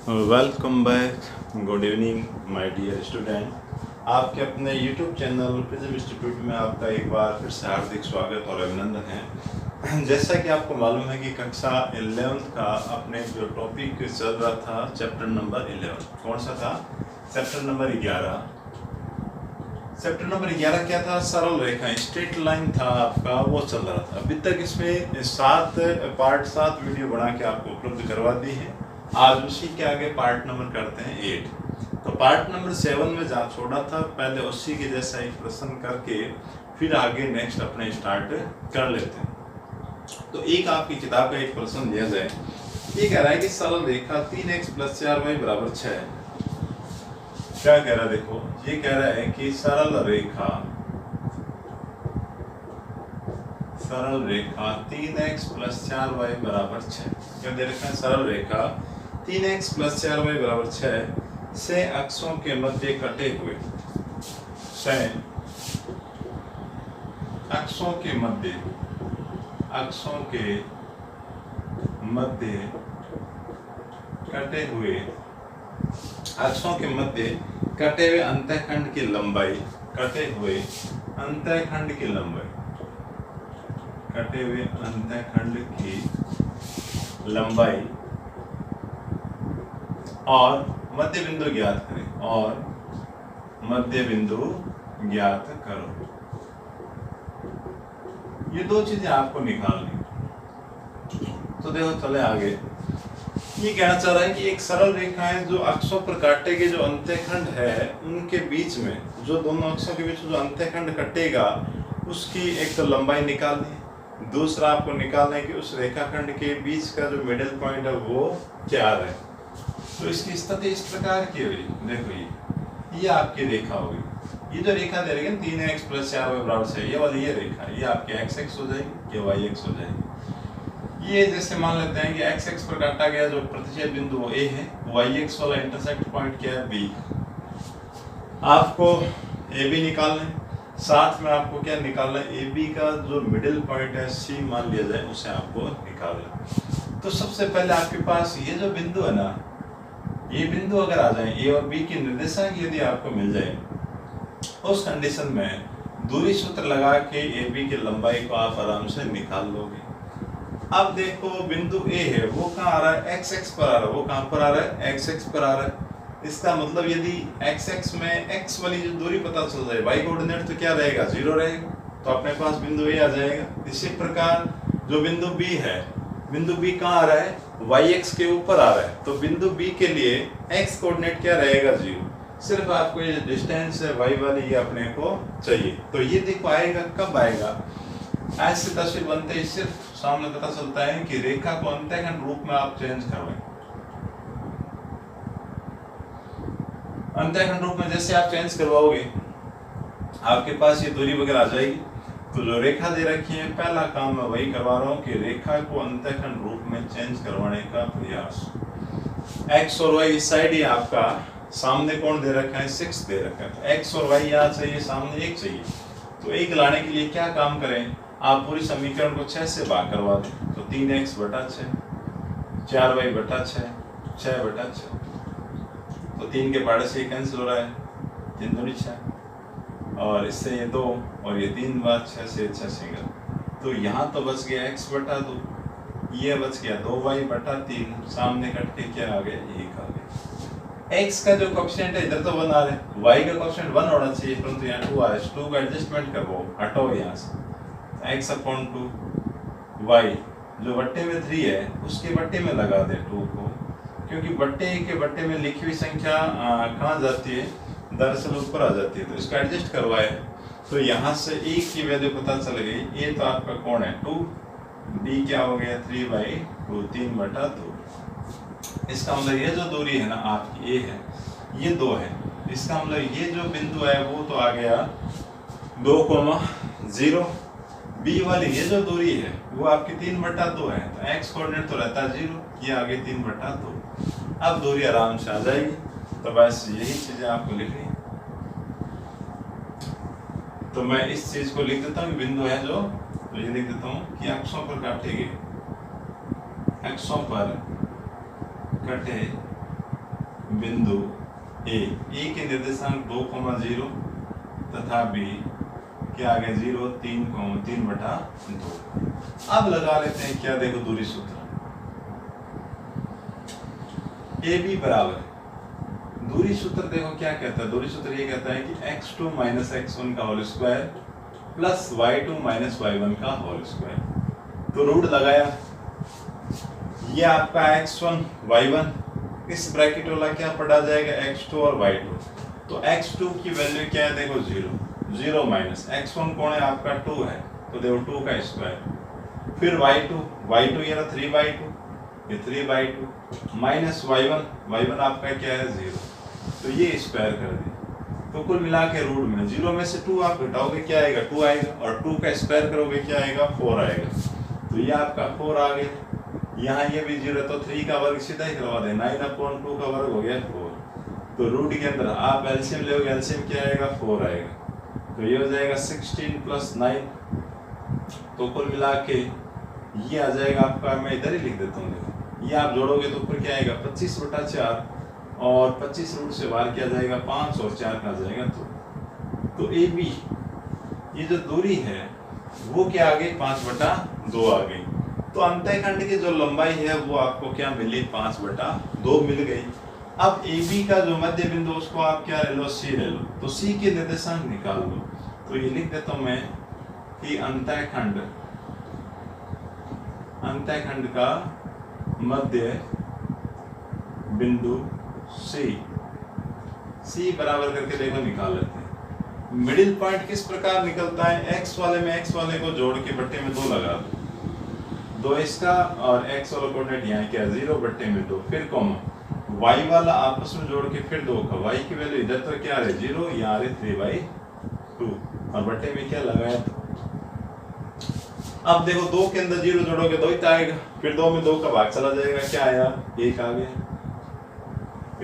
Welcome back. Good evening my dear student. आपके अपने YouTube channel prism institute में आपका एक बार फिर से हार्दिक स्वागत और अभिनंदन है। जैसा कि आपको मालूम है कि कक्षा 11th का अपने जो टॉपिक चल रहा था चैप्टर नंबर 11, कौन सा था? Chapter number 11। चैप्टर नंबर 11 क्या था? सरल रेखा, स्ट्रेट लाइन था आपका, वो चल रहा था। अभी तक इसमें 7 वीडियो बना के आपको उपलब्ध करवा दी है। आज उसी के आगे पार्ट नंबर करते हैं 8। तो पार्ट नंबर 7 में जहाँ छोड़ा था पहले उसी के जैसा एक प्रश्न करके फिर आगे नेक्स्ट अपने स्टार्ट कर लेते हैं। तो एक आपकी किताब का एक प्रश्न दिया जाए, ये कह रहा है कि सरल रेखा 3x + 4y = 6। क्या कह रहा है? देखो, ये कह रहा है कि सरल रेखा 3x + 4y = 6। क्या दे रखा है? सरल रेखा 3x + 4y = 6 से अक्षों के मध्य कटे हुए अक्षों के मध्य कटे हुए अंतःखंड की लंबाई और मध्य बिंदु ज्ञात करो। ये दो चीजें आपको निकालनी। तो देखो, चले आगे। ये कहना चाह रहा है कि एक सरल रेखा है जो अक्षों पर काटे गए जो अंतःखंड है उनके बीच में, जो दोनों अक्षों के बीच में जो अंतःखंड कटेगा उसकी एक तो लंबाई निकालनी है, दूसरा आपको निकालना है कि उस रेखाखंड के बीच का जो मिडिल पॉइंट है वो क्या है। तो इसकी स्थिति इस प्रकार की हुई। देखो, ये आपकी रेखा होगी। ये जो रेखा दे रही है 3x + 4y = 6, ये वाली ये रेखा, ये आपकी x हो जाएगी, ये y हो जाएगी। ये जैसे मान लेते हैं कि x पर काटा गया जो प्रतिच्छेद बिंदु वो A है, y वाला इंटरसेक्ट पॉइंट क्या है? B। आपको AB निकालना है, साथ में आपको क्या निकालना है? AB का जो मिडिल पॉइंट है C मान लिया जाए, उसे आपको निकालना है। तो सबसे पहले आपके पास ये जो बिंदु है ना, ये बिंदु अगर आ जाए, A और B की निर्देशांक यदि आपको मिल जाए, उस कंडीशन में दूरी सूत्र लगा के AB की लंबाई को आप आराम से निकाल लोगे। अब देखो, बिंदु A है वो कहाँ आ रहा है? x पर आ रहा है। वो कहाँ पर आ रहा है? x पर आ रहा है। इसका मतलब यदि x में x वाली जो दूरी पता चल जाए, y कोऑर्डिनेट तो क्या रहेगा? 0 रहेगा। तो अपने पास बिंदु A आ जाएगा। इसी प्रकार जो बिंदु B है, बिंदु B कहाँ आ रहा है? yx के ऊपर आ रहा है। तो बिंदु B के लिए x कोऑर्डिनेट क्या रहेगा? 0। सिर्फ आपको ये डिस्टेंस है y वाली, ये अपने को चाहिए। तो ये देखो आएगा, कब आएगा? ऐसी तस्वीर बनते ही सिर्फ सामने पता चलता है कि रेखा को अंतःखंड रूप में आप चेंज करवाएं। अंतःखंड रूप में जैसे आप चेंज करवाओगे, आपके पास ये दूरी वगैरह आ जाएगी। तो जो रेखा दे रखी है, पहला काम मैं वही करवा रहा हूँ कि रेखा को अंतःखंड रूप में चेंज करवाने का प्रयास। x और y इस साइड ही आपका सामने कौन दे रखा है? 6 दे रखा है। x और y यहाँ चाहिए, सामने 1 चाहिए। तो 1 लाने के लिए क्या काम करें? आप पूरी समीकरण को 6 से भाग करवा दें। तो 3x / 6, 4y / 6, 6 / 6। तो 3 के पहाड़े से कैंसिल हो रहा है, 3 दूनी 6, और इससे ये 2 और ये 3 बार 6 से 6 सिंगल। तो यहाँ तो बच गया x / 2, ये बच गया 2y / 3, सामने कट के क्या आ गया? 1 आ गया। x का जो कोएफिशिएंट है इधर तो 1 आ रहा है, y का कोएफिशिएंट 1 होना चाहिए, परंतु यहाँ 2 आ रहा है। 2 का एडजस्टमेंट करो, हटाओ यहाँ से, x/2 y जो बट्टे में 3 है उसके बट्टे में लगा दे 2 को, क्योंकि बट्टे के बट्टे में लिखी हुई संख्या कहाँ जाती है? दरअसल ऊपर आ जाती है। तो इसका एडजस्ट करवाए, तो यहाँ से 1 की वैल्यू पता चल गई। ये तो आपका कोण है 2, b क्या हो गया? 3/2, 3/2। इसका मतलब ये जो दूरी है ना आपकी A है, ये 2 है। इसका मतलब ये जो बिंदु है वो तो आ गया 2,0। B वाली ये जो दूरी है वो आपकी 3/2 है। तो x कोऑर्डिनेट तो रहता है 0, ये आ गई 3/2। अब दूरी आराम से आ जाएगी। तो बस यही चीजें आपको लिखनी। तो मैं इस चीज को लिख देता हूँ, बिंदु है जो, तो ये लिख देता हूँ कि अक्षों पर काटे गए, अक्षों पर कटे बिंदु ए के निर्देशांक 2,0 तथा बी क्या आ गया 0, 3,3/2। अब लगा लेते हैं क्या, देखो दूरी सूत्र ए बी बराबर, दूरी सूत्र देखो क्या कहता है, दूरी सूत्र ये कहता है कि x2 माइनस x1 का whole square plus y2 minus y1 का होल स्क्वायर। तो रूट लगाया, ये आपका x1 y1, इस ब्रैकेट वाला क्या पढ़ा जाएगा x2 और y2। तो x2 की वैल्यू क्या है, देखो 0 माइनस x1 कौन है आपका 2 है, तो देखो 2 का स्क्वायर, फिर y2 ये रहा 3/2, ये 3/2 माइनस y1 आपका क्या है 0, तो ये स्क्वायर कर दिया। तो कुल मिला के रूट में 0 में से 2 आप घटाओगे क्या आएगा 2 आएगा, और 2 का स्क्वायर करोगे क्या आएगा 4 आएगा। तो ये आपका 4 आ गया, यहाँ ये भी 0 तो 3 का वर्ग सीधा ही करवा दे, 9/2 का वर्ग हो गया 4। तो रूट के अंदर आप एलसीएम लोगे, एलसीएम क्या आएगा 4 आएगा, तो ये हो जाएगा 16 + 9। तो कुल मिला के ये आ जाएगा आपका, मैं इधर ही लिख देता हूँ, ये आप जोड़ोगे तो ऊपर क्या आएगा 25/4, और 25 रूट से बाहर क्या जाएगा 5 और 4 का जाएगा 2। तो ए बी ये जो दूरी है वो क्या आ गई 5/2 आ गई। तो अंतःखंड की जो लंबाई है वो आपको क्या मिली 5/2 मिल गई। अब ए बी का जो मध्य बिंदु उसको आप क्या ले लो सी ले लो, तो सी के निर्देशांक निकाल लो। तो ये लिख देता हूं मैं कि अंतःखंड का मध्य बिंदु सी बराबर करके देखो निकाल लेते हैं। मिडिल पॉइंट किस प्रकार निकलता है, x वाले में x वाले को जोड़ के बट्टे में 2 लगा दो, 2 इसका और x वाला कोऑर्डिनेट यहाँ क्या 0/2, फिर कॉमा y वाला आपस में जोड़ के फिर 2 का, y की वैल्यू इधर तो क्या आ रही 0, यहाँ आ रही 3/2 और बट्टे में क्या लगाया। अब देखो 2 के अंदर 0 जोड़ोगे 2 ही आएगा, फिर 2 में 2 का भाग चला जाएगा, क्या आया 1 आ गया।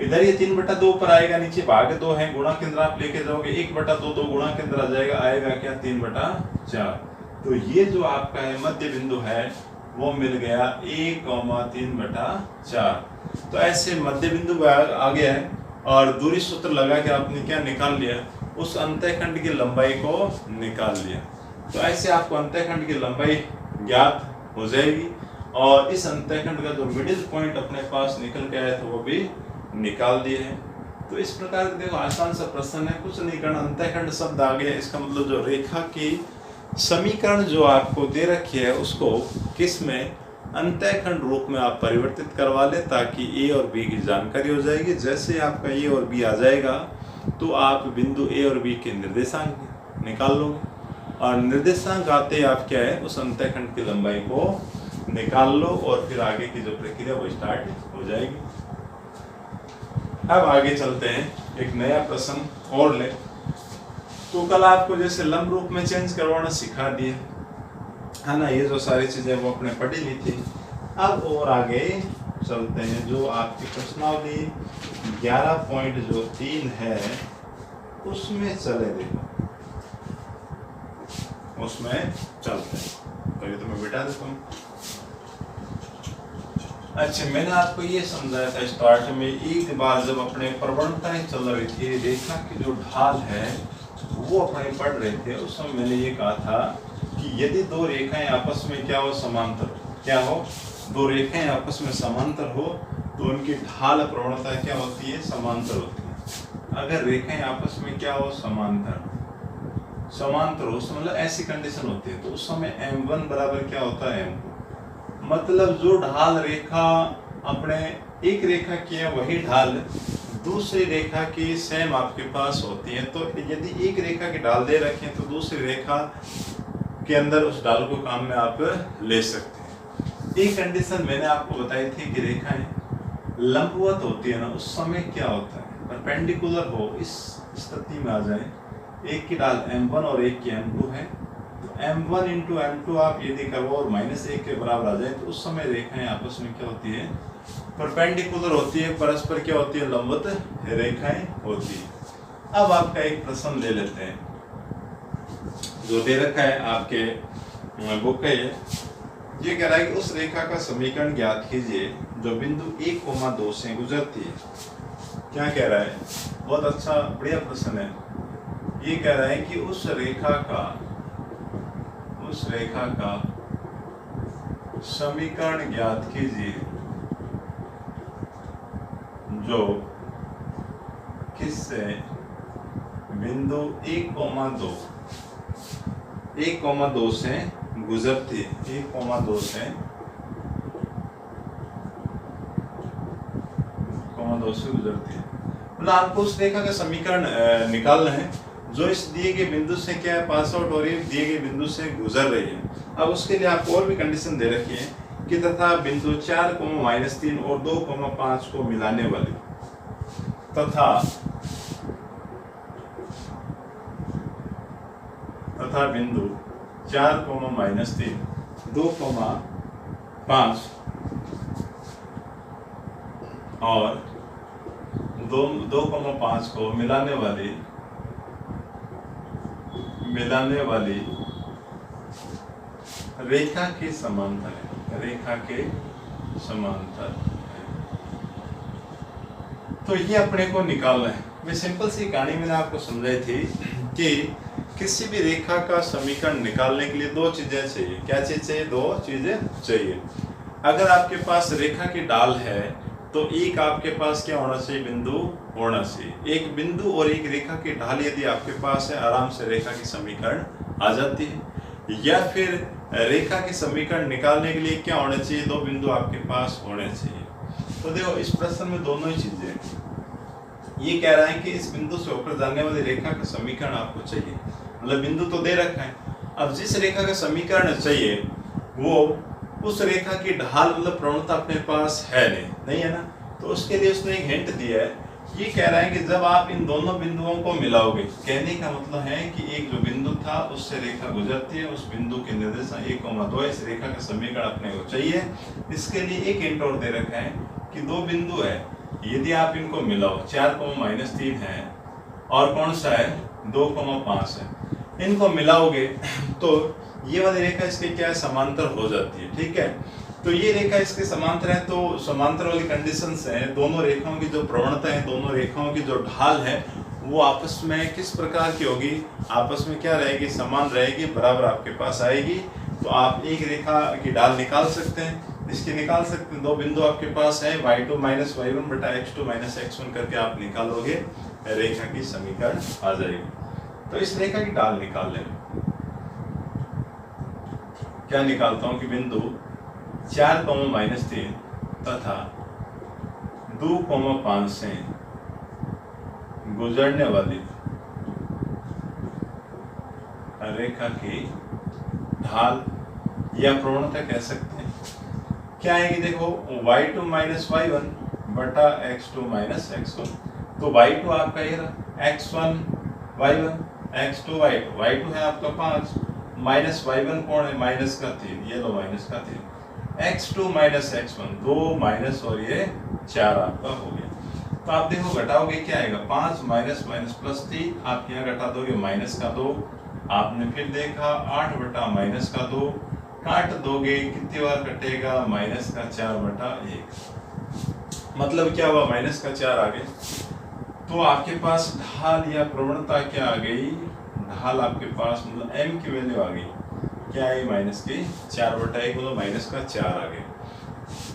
इधर ये 3/2 पर आएगा, नीचे भाग 2 है, गुणा के अंदर आप लेके जाओगे 1/2 गुणा के अंदर आ जाएगा, आएगा क्या 3/4। तो ये जो आपका है मध्य बिंदु है वो मिल गया 1,3/4। तो ऐसे मध्य बिंदु आ गया है, और दूरी सूत्र लगा के आपने क्या निकाल लिया, उस अंतःखंड की लंबाई को निकाल लिया। तो ऐसे आपको अंतःखंड की लंबाई ज्ञात हो जाएगी, और इस अंतःखंड का जो मिडिल पॉइंट अपने पास निकल के आया था वो भी निकाल दिए हैं। तो इस प्रकार देखो आसान सा प्रश्न है, कुछ नहीं करना, अंतःखंड शब्द आ गया, इसका मतलब जो रेखा की समीकरण जो आपको दे रखी है उसको किस में अंतःखंड रूप में आप परिवर्तित करवा ले, ताकि ए और बी की जानकारी हो जाएगी। जैसे आपका ए और बी आ जाएगा तो आप बिंदु ए और बी के निर्देशांक निकाल लोगे, और निर्देशांक आते आप क्या है उस अंतःखंड की लंबाई को निकाल लो, और फिर आगे की जो प्रक्रिया वो स्टार्ट हो जाएगी। अब आगे चलते हैं, एक नया प्रश्न और ले। तो कल आपको जैसे लंब रूप में चेंज करवाना सिखा दिए है ना, ये जो सारी चीजें वो अपने पढ़ी ली थी। अब और आगे चलते हैं, जो आपकी प्रश्नावली 11.3 है उसमें चले, देखो उसमें चलते हैं। तो ये तो मैं बिठा देता हूँ। अच्छा, मैंने आपको ये समझाया था स्टार्ट में, एक बार जब अपने प्रवणताएं चल रही थी, रेखा की जो ढाल है वो अपने पढ़ रहे थे, उस समय मैंने ये कहा था कि यदि 2 रेखाएं आपस में क्या हो समांतर, क्या हो 2 रेखाएं आपस में समांतर हो तो उनकी ढाल प्रवणता क्या होती है समांतर होती है। अगर रेखाएं आपस में क्या हो समांतर हो, मतलब ऐसी कंडीशन होती है, तो उस समय m1 बराबर क्या होता है m2, मतलब जो ढाल रेखा अपने एक रेखा की है वही ढाल दूसरी रेखा की सेम आपके पास होती है। तो यदि एक रेखा की ढाल दे रखें तो दूसरी रेखा के अंदर उस ढाल को काम में आप ले सकते हैं। एक कंडीशन मैंने आपको बताई थी कि रेखाएं लंबवत होती है ना, उस समय क्या होता है परपेंडिकुलर हो, इस स्थिति में आ जाए, एक की ढाल m1 और एक की m2 है, तो m1 × m2 आप यदि करो और -1 के बराबर आ जाए तो उस समय रेखाएं आपस में क्या होती है परपेंडिकुलर होती है, परस्पर क्या होती है लंबवत रेखाएं होती है। अब आपका एक प्रश्न ले लेते हैं जो दे रखा है आपके बुक है, ये कह रहा है कि उस रेखा का समीकरण ज्ञात कीजिए जो बिंदु 1,2 से गुजरती है। क्या कह रहा है, बहुत अच्छा बढ़िया प्रश्न है। ये कह रहा है कि उस रेखा का समीकरण ज्ञात कीजिए जो किससे बिंदु 1,2 से गुजरती है, 1,2 से गुजरती है। मतलब आपको उस रेखा का समीकरण निकालना है जो इस दिए गए बिंदु से क्या है, पास आउट हो रही है, दिए गए बिंदु से गुजर रही है। अब उसके लिए आपको और भी कंडीशन दे रखी है कि तथा बिंदु 4,-3 और 2,5 को मिलाने वाली तथा बिंदु 4,-3 2,5 और 2,5 को मिलाने वाली रेखा के समांतर है, तो ये अपने को निकालना है। मैं सिंपल सी कहानी मैंने आपको समझाई थी कि किसी भी रेखा का समीकरण निकालने के लिए दो चीजें चाहिए। क्या चीज चाहिए? दो चीजें चाहिए। अगर आपके पास रेखा की ढाल है तो एक आपके पास क्या होना चाहिए? बिंदु होना चाहिए। एक बिंदु और एक रेखा की ढाल यदि आपके पास है, आराम से रेखा की समीकरण आ जाती है। या फिर रेखा के समीकरण निकालने के लिए क्या होना चाहिए? दो बिंदु आपके पास होने चाहिए। तो देखो इस प्रश्न में दोनों ही चीजें। ये कह रहा है कि इस बिंदु से होकर जाने वाली रेखा का समीकरण आपको चाहिए। मतलब बिंदु तो दे रखा है, अब जिस रेखा का समीकरण चाहिए वो उस रेखा की ढाल मतलब प्रवणता अपने पास है नहीं है ना। तो उसके लिए उसने एक हिंट दिया है। ये कह रहा है कि जब आप इन दोनों बिंदुओं को मिलाओगे, कहने का मतलब है कि एक जो बिंदु था उससे रेखा गुजरती है, उस बिंदु के निर्देशांक 1,2 इस रेखा का समीकरण अपने को चाहिए। इसके लिए एक हिंट और दे रखा है कि दो बिंदु है, यदि आप इनको मिलाओ 4,-3 है और कौन सा है? 2,5 है। इनको मिलाओगे तो ये वाली रेखा इसके क्या है? समांतर हो जाती है। ठीक है, तो ये रेखा इसके समांतर है, तो समांतर वाली कंडीशंस है। दोनों रेखाओं की जो प्रवणता है, दोनों रेखाओं की जो ढाल है वो आपस में किस प्रकार की होगी? आपस में क्या रहेगी? समान रहेगी, बराबर आपके पास आएगी। तो आप एक रेखा की ढाल निकाल सकते हैं, इसकी निकाल सकते हैं। दो बिंदु आपके पास है, y2 - y1 बटा x2 - x1 करके आप निकालोगे, रेखा की समीकरण आ जाएगी। तो इस रेखा की ढाल निकाल लेंगे। क्या निकालता हूं कि बिंदु 4,-3 तथा 2,5 से गुजरने वाली रेखा की ढाल या प्रवणता कह सकते हैं। क्या आएगी? देखो y2 - y1 बटा x2 - x1। तो y2 आपका ये रहा, x1 y1, x2 y2। y2 है आपका 5 माइनस y1 कौन है? माइनस का 3, ये लो माइनस का 3। x2 - x1 2 माइनस और ये 4 आपका हो गया। तो आप देखो घटाओगे क्या आएगा? 5 माइनस माइनस प्लस 3, आप यहाँ घटा दोगे माइनस का 2। आपने फिर देखा 8 बटा माइनस का 2, काट दोगे कितनी बार कटेगा? माइनस का 4 बटा 1। मतलब क्या हुआ? माइनस का 4 आ गए। तो आपके पास ढाल या प्रवणता क्या आ गई? ढाल आपके पास मतलब m की वैल्यू आ गई, क्या है? माइनस के 4 बटा 1, मतलब माइनस का 4 आ गए।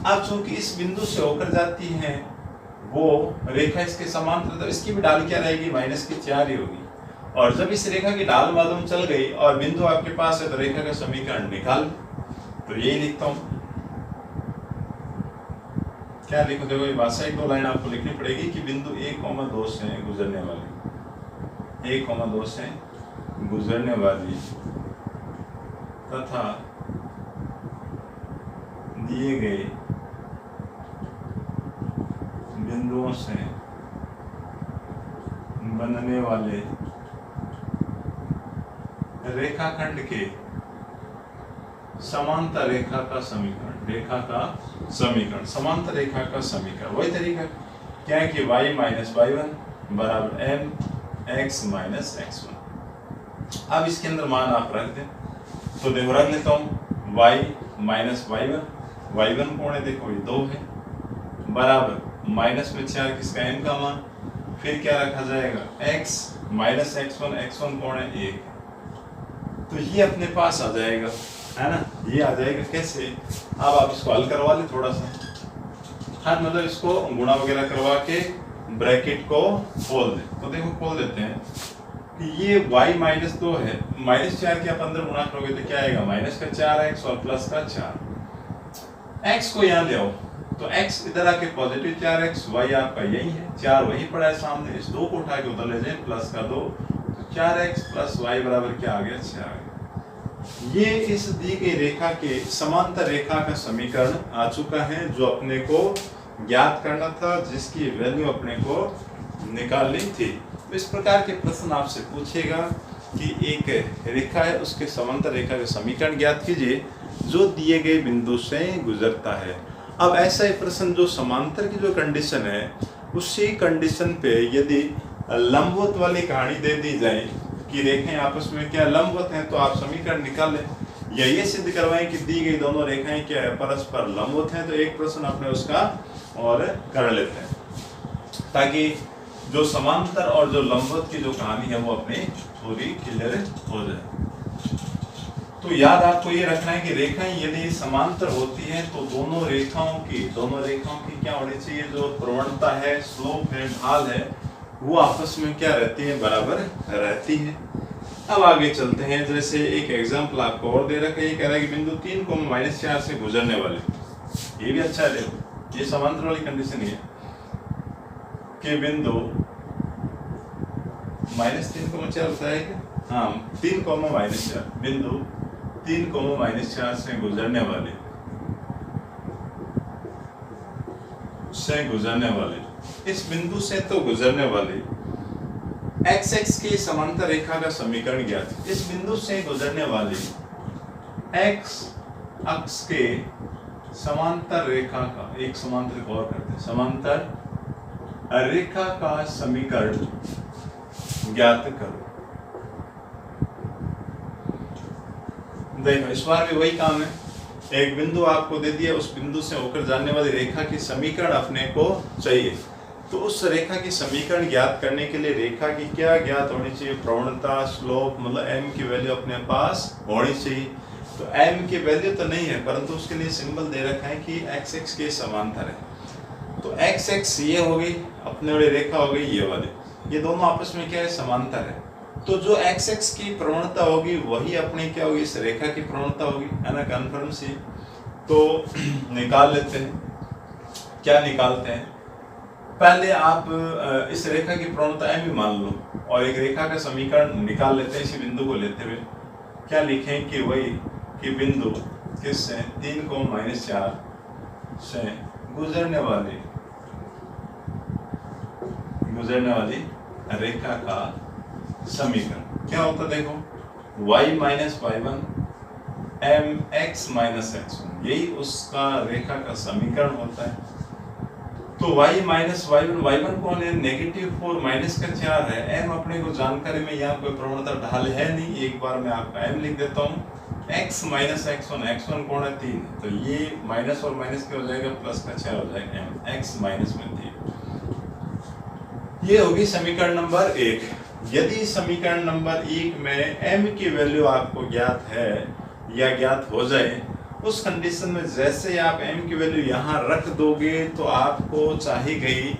अब चूंकि इस बिंदु से होकर जाती है वो रेखा इसके समांतर, तो इसकी भी ढाल क्या रहेगी? माइनस की 4 ही होगी। और जब इस रेखा की ढाल मालूम चल गई और बिंदु आपके पास है तो रेखा का समीकरण निकाल। तो यही लिखता हूं। क्या लिखो? देखो ये भाषा एक दो लाइन आपको लिखनी पड़ेगी कि बिंदु 1,2 से गुजरने वाली, 1,2 से गुजरने वाली तथा दिए गए बिंदुओं से बनने वाले रेखाखंड के समांतर रेखा का समीकरण, समांतर रेखा का समीकरण। वही तरीका क्या है कि y - y1 बराबर m x - x1। अब इसके अंदर मान आप रख दें, तो देखो रख लेता हूँ y - y1, y1 कौन है? देखो ये 2 है, बराबर माइनस में 4 किसका? m का मान, फिर क्या रखा जाएगा, x माइनस x1, x1 कौन है, 1, तो ये अपने पास आ जाएगा, है ना, ये आ जाएगा कैसे, अब आप इसको हल करवा ले थोड़ा सा, हाँ मतलब इसको गुणा वगैरह करवा के ब्रैकेट को खोल दे, तो देखो खोल देते हैं कि ये y माइनस 2 है, -4 के आप अंदर गुणा करोगे तो क्या आएगा, माइनस का 4x और प्लस का 4, x को यहाँ ले आओ तो x इधर आके पॉजिटिव 4x, y आपका यही है, 4 वही पड़ा है सामने, इस 2 को उठा के उधर ले जाए, प्लस का 2, तो 4x प्लस y बराबर क्या आ गया, 6 आ गया। ये इस दी गई रेखा के समांतर रेखा का समीकरण आ चुका है जो अपने को ज्ञात करना था, जिसकी वैल्यू अपने को निकालनी थी। तो इस प्रकार के प्रश्न आपसे पूछेगा कि एक रेखा है, उसके समांतर रेखा का समीकरण ज्ञात कीजिए जो दिए गए बिंदु से गुजरता है। अब ऐसा ही प्रश्न जो समांतर की जो कंडीशन है, उसी कंडीशन पे यदि लंबवत वाली कहानी दे दी जाए कि रेखाएं आपस में क्या लंबवत हैं, तो आप समीकरण निकाल लें या ये सिद्ध करवाएं कि दी गई दोनों रेखाएं क्या है, परस्पर लंबवत हैं, तो एक प्रश्न अपने उसका और कर लेते हैं, ताकि जो समांतर और जो लंबवत की जो कहानी है वो अपनी थोड़ी क्लियर हो जाए। तो याद आपको ये रखना है कि रेखाएं यदि समांतर होती हैं तो दोनों रेखाओं की क्या होनी चाहिए, जो प्रवणता है, स्लोप है, ढाल है, वो आपस में क्या रहती है, बराबर रहती है। अब आगे चलते हैं, जैसे एक एग्जांपल आपको और दे रखा है, ये कह रहा है कि बिंदु 3 को -4 से गुजरने वाले, ये भी अच्छा है, देखो ये समांतर वाली कंडीशन है कि बिंदु -3,4 बताया क्या, हाँ 3, -4 बिंदु 3, -4 से गुजरने वाले इस बिंदु से तो गुजरने वाले x की समांतर रेखा का समीकरण ज्ञात। इस बिंदु से गुजरने वाली x अक्ष के समांतर रेखा का, एक समांतर गौर करते हैं, समांतर रेखा का समीकरण ज्ञात करो। देखो इस बार भी वही काम है, एक बिंदु आपको दे दिया, उस बिंदु से होकर जाने वाली रेखा की समीकरण अपने को चाहिए। तो उस रेखा की समीकरण ज्ञात करने के लिए रेखा की क्या ज्ञात होनी चाहिए, प्रवणता, स्लोप, मतलब m की वैल्यू अपने पास होनी चाहिए। तो m की वैल्यू तो नहीं है, परंतु उसके लिए सिंबल दे रखा है कि x के समांतर है। तो x ये हो गई, अपने वाली रेखा हो गई ये वाली, ये दोनों आपस में क्या है, समांतर है। तो जो x की प्रवणता होगी वही अपनी क्या होगी, इस रेखा की प्रवणता होगी, है ना, कन्फर्म सी। तो निकाल लेते हैं, क्या निकालते हैं, पहले आप इस रेखा की प्रवणता m ही मान लो और एक रेखा का समीकरण निकाल लेते हैं इसी बिंदु को लेते हुए। क्या लिखें कि वही कि बिंदु किससे, 3 को -4 से गुजरने वाली रेखा का समीकरण क्या होता है, देखो y - y1 mx - x1, यही उसका रेखा का समीकरण होता है। तो y - y1 कौन है, -4 माइनस का 4 है, m अपने को जानकारी में यहाँ कोई प्रवणता ढाल है नहीं, एक बार मैं आपका m लिख देता हूँ, x - x1 कौन है, 3, तो ये माइनस और माइनस क्या हो जाएगा, प्लस का 6 हो जाएगा, m x - में 3। ये होगी समीकरण नंबर 1। यदि समीकरण नंबर 1 में m की वैल्यू आपको ज्ञात है या ज्ञात हो जाए, उस कंडीशन में जैसे आप m की वैल्यू यहाँ रख दोगे तो आपको चाही गई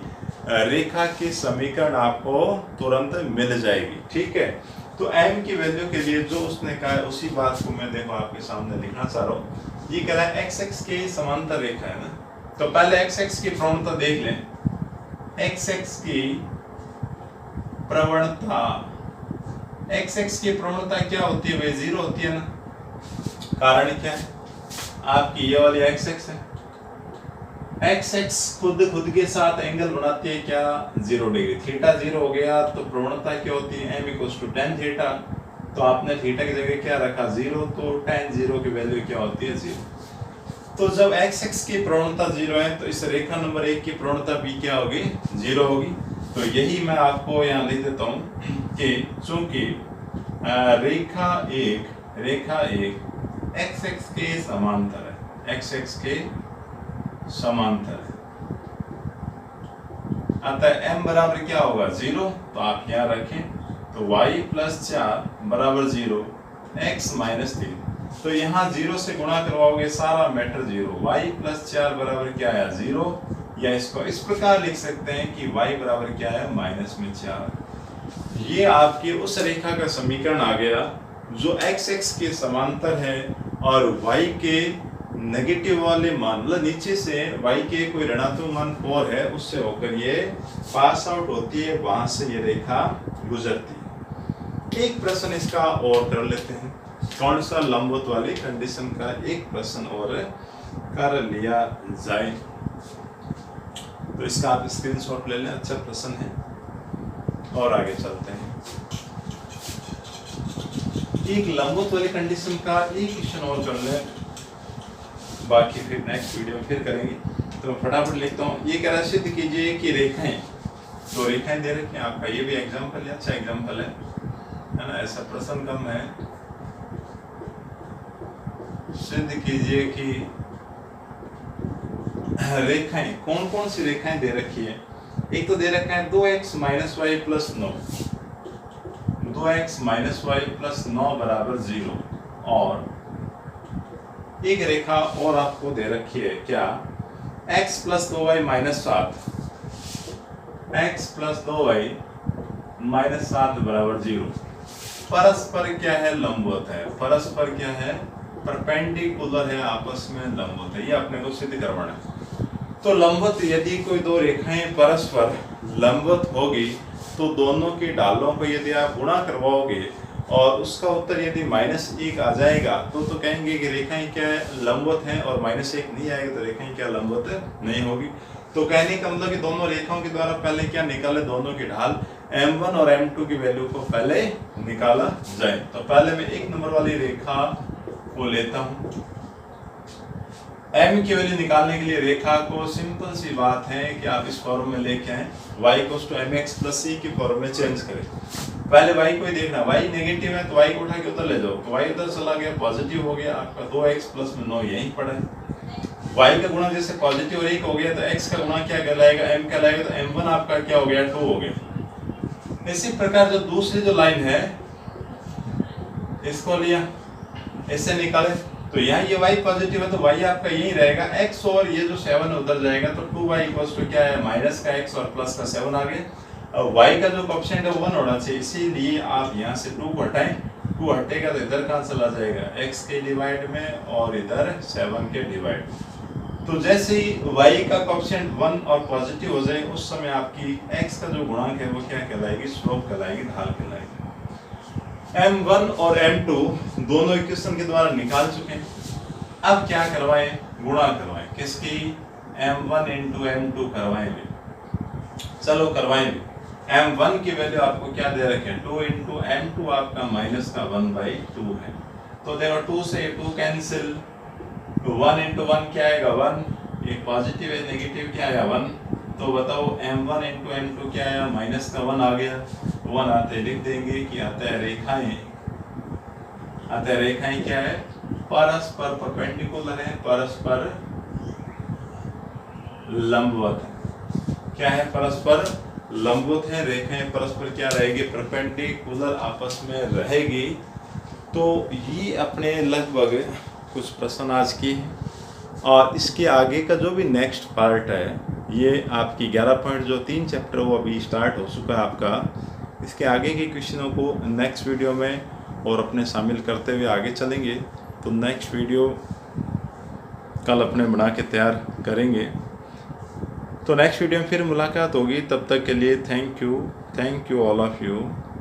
रेखा की समीकरण आपको तुरंत मिल जाएगी, ठीक है। तो m की वैल्यू के लिए जो उसने कहा है उसी बात को मैं देखो आपके सामने लिखना चाह रहा हूँ। ये कह रहा है x के समांतर रेखा है ना, तो पहले x की प्रवणता देख लें। x की प्रवणता, x की प्रवणता क्या होती है भाई, 0 होती है ना। कारण क्या है, आपकी ये वाली x है, x खुद के साथ एंगल बनाती है क्या, 0 डिग्री, थीटा 0 हो गया तो प्रवणता क्या होती है, m = tan थीटा, तो आपने थीटा की जगह क्या रखा, 0, तो tan 0 की वैल्यू क्या होती है, 0। तो जब x की प्रवणता 0 है तो इस रेखा नंबर 1 की प्रवणता भी क्या होगी, 0 होगी। तो यही मैं आपको यहाँ लिख देता हूँ कि चूंकि रेखा 1 x के समांतर है, x के समांतर है, अतः m बराबर क्या होगा 0, तो आप यहाँ रखें तो y प्लस 4 बराबर 0, x माइनस 3। तो यहाँ 0 से गुणा करवाओगे सारा मैटर 0, y प्लस 4 बराबर क्या है 0, या इसको इस प्रकार लिख सकते हैं कि y बराबर क्या है माइनस में 4। ये आपके उस रेखा का समीकरण आ गया जो x के समांतर है और y के नेगेटिव वाले मान, मतलब नीचे से y के कोई ऋणात्मक मान 4 है उससे होकर ये पास आउट होती है, वहां से ये रेखा गुजरती है। एक प्रश्न इसका और कर लेते हैं, कौन सा लंबवत वाली कंडीशन का एक प्रश्न और कर लिया जाए। तो इसका आप स्क्रीनशॉट ले लें, अच्छा प्रश्न है। और आगे चलते हैं, एक लंबवत वाली कंडीशन का एक क्वेश्चन और कर लें, बाकी फिर नेक्स्ट वीडियो में फिर करेंगे। तो मैं फटाफट लिखता हूँ। ये कह रहा सिद्ध कीजिए कि रेखाएं, दो रेखाएं दे रखी हैं, आपका ये भी एग्जाम्पल है, अच्छा एग्जाम्पल है ना, ऐसा प्रश्न कम है। सिद्ध कीजिए कि रेखाएं, कौन कौन सी रेखाएं दे रखी है। एक तो दे रखा है 2x minus y plus 9, 2x minus y plus 9 बराबर 0, और एक रेखा और आपको दे रखी है क्या, x plus 2y minus 7, x plus 2y minus 7 बराबर 0। परस्पर क्या है, लंबवत है। परस्पर क्या है, परपेंडिकुलर है, आपस में लंबवत है। ये अपने को सिद्ध करवाना है। तो लंबवत, यदि कोई दो रेखाएं परस्पर लंबवत होगी तो दोनों के ढालों को यदि आप गुणा करवाओगे और उसका उत्तर यदि -1 आ जाएगा तो कहेंगे कि रेखाएं क्या है, लंबवत हैं, और -1 नहीं आएगा तो रेखाएं क्या लंबवत नहीं होगी। तो कहने का मतलब कि दोनों रेखाओं के द्वारा पहले क्या निकाले, दोनों के ढाल m1 और m2 की वैल्यू को पहले निकाला जाए। तो पहले मैं एक नंबर वाली रेखा को लेता हूं। m की वैल्यू निकालने के लिए रेखा को सिंपल सी बात है कि आप इस फॉर्म में लेके आए, y = mx + c की फॉर्म में चेंज करें। पहले y को ही देखना, y नेगेटिव है तो y को उठा के उधर ले जाओ, तो y उधर चला गया, पॉजिटिव हो गया, आपका 2x + 9 यहीं पड़ा है। y का गुणा जैसे पॉजिटिव और 1 हो गया तो x का गुणा क्या कहलाएगा, m कहलाएगा, तो m1 आपका क्या हो गया, 2 हो गया। इसी प्रकार जो दूसरी जो लाइन है इसको लिया, इससे निकाले, तो यहाँ ये y पॉजिटिव है तो y आपका यही रहेगा, x और ये जो 7 है उधर जाएगा, तो 2y = क्या है, माइनस का x और प्लस का 7 आ गया। अब y का जो कोएफिशिएंट है 1 होना चाहिए, इसीलिए आप यहाँ से 2 को हटाएं, 2 हटेगा तो इधर कहाँ चला जाएगा, x के डिवाइड में और इधर 7 के डिवाइड। तो जैसे ही y का कोएफिशिएंट 1 और पॉजिटिव हो जाए उस समय आपकी x का जो गुणांक है वो क्या कहलाएगी, स्लोप कहलाएगी, ढाल कहलाएगी। m1 और m2 दोनों इक्वेशन के द्वारा निकाल चुके हैं। अब क्या करवाएं, गुणा करवाएं, किसकी, m1 × m2 करवाएंगे। चलो करवाएंगे। m1 की वैल्यू आपको क्या दे रखे हैं, 2 × m2 आपका -1/2 है। तो देखो 2 से 2 कैंसिल, 1 × 1 क्या आएगा, 1, ये पॉजिटिव है, नेगेटिव क्या आया, 1। तो बताओ m1 × m2 क्या आया, -1 आ गया। 1 आते लिख देंगे कि अतः रेखाएं क्या है, परस्पर परपेंडिकुलर है, परस्पर लंबवत है। क्या है, परस्पर लंबवत है, रेखाएं परस्पर क्या रहेगी, परपेंडिकुलर आपस में रहेगी। तो ये अपने लगभग कुछ प्रश्न आज की है, और इसके आगे का जो भी नेक्स्ट पार्ट है ये आपकी 11 पॉइंट जो 3 चैप्टर वो अभी स्टार्ट हो चुका है आपका। इसके आगे के क्वेश्चनों को नेक्स्ट वीडियो में और अपने शामिल करते हुए आगे चलेंगे। तो नेक्स्ट वीडियो कल अपने बना के तैयार करेंगे। तो नेक्स्ट वीडियो में फिर मुलाकात होगी, तब तक के लिए thank you all of you.